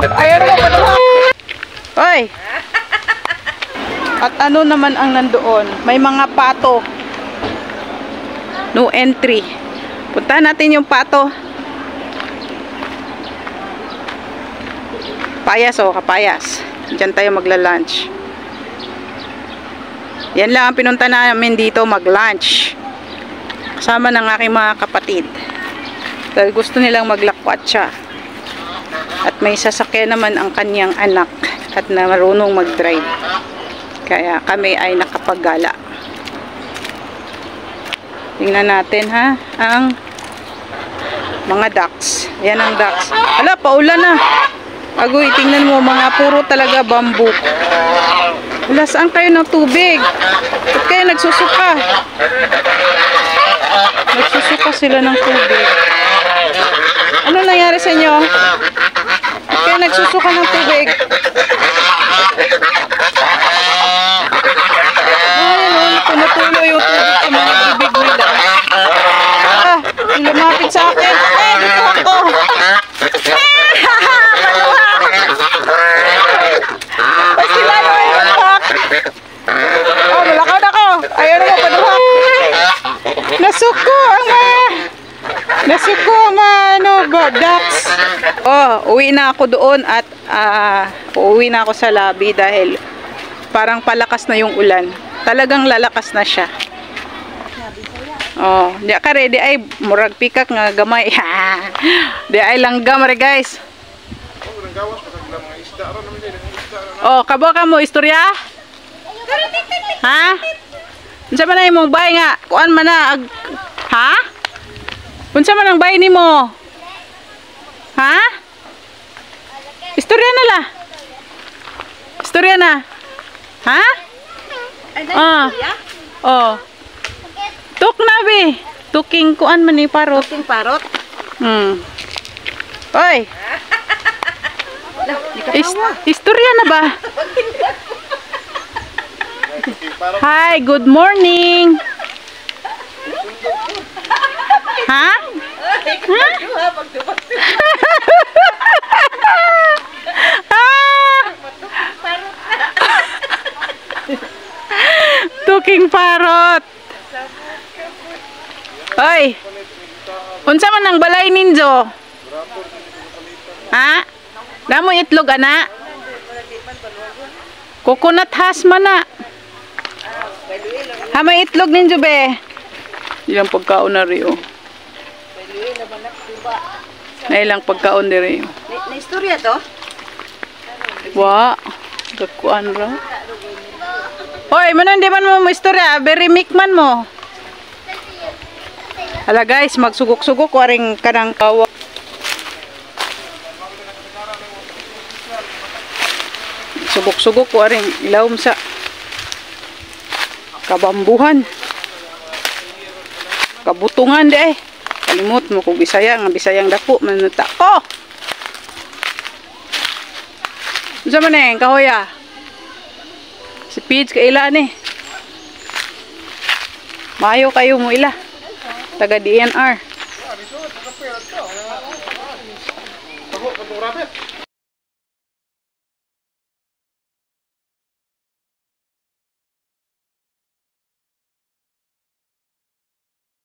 Ayaw mo pa naman. Hoy! At ano naman ang nandoon? May mga pato. No entry. Puntahan natin yung pato. Payas o, kapayas. Diyan tayo magla-lunch. Yan lang ang pinunta namin dito, mag-lunch. Kasama ng aking mga kapatid. Dahil gusto nilang maglakwatsa. At may sasakyan naman ang kanyang anak at na marunong mag-drive. Kaya kami ay nakapaggala. Tingnan natin ha, ang mga ducks. Yan ang ducks. Ala, paulan na. Agoy, tingnan mo, mga puro talaga bamboo. Wala, saan kayo ng tubig? Ba't kayo nagsusuka? Nagsusuka sila ng tubig. Ano nangyari sa inyo? Ba't kayo nagsusuka ng tubig? Ayun, tumutulo yung tubig sa mga bibig nila. Ah, lumapit sa akin. Eh, dito ako. Pastilan mo yung hak. Oh, malakaw na ko. Ayaw na mo paduha. Nasuko ang ducks. Oh, uwi na ako doon at uuwi na ako sa lobby dahil parang palakas na yung ulan. Talagang lalakas na siya. Oh, di ka ready ay murag pikak nga gamay. Di ay langgam re guys. Oh, kabo ka mo istorya? Ha? Unsa man ay mong bay nga? Kuan man na ha? Unsa man ang bay nimo? Ha? Istorya na la. Istorya na. Ha? Ah. Oh. Tuk na be. Tuking kuan man ni parot. Tuking parot? Oy. Istorya na ba? Hi, good morning. Ha? Tuking parot. Oy. Unsa man ang balay ninyo? Ha? Damo itlog ana? Coconut has man na. Ha, may itlog ninyo be? Ilang pagkaon na rin. Na ilang pagkaon na rin. Na istorya to? Wa. Gakuan ra. Hoy, manon di man mo istorya. Very mikman mo. Hala guys, magsugok-sugok waring kanang kawak. Sugok-sugok waring ilawom sa kabambuhan. Kabutungan de eh. Kalimot mo kung Bisaya, nga Bisayang dako manuta ko. Unsa man eh, kahoya? Si Pidge kaila ni. Mayo kayo mo ila. Taga DNR.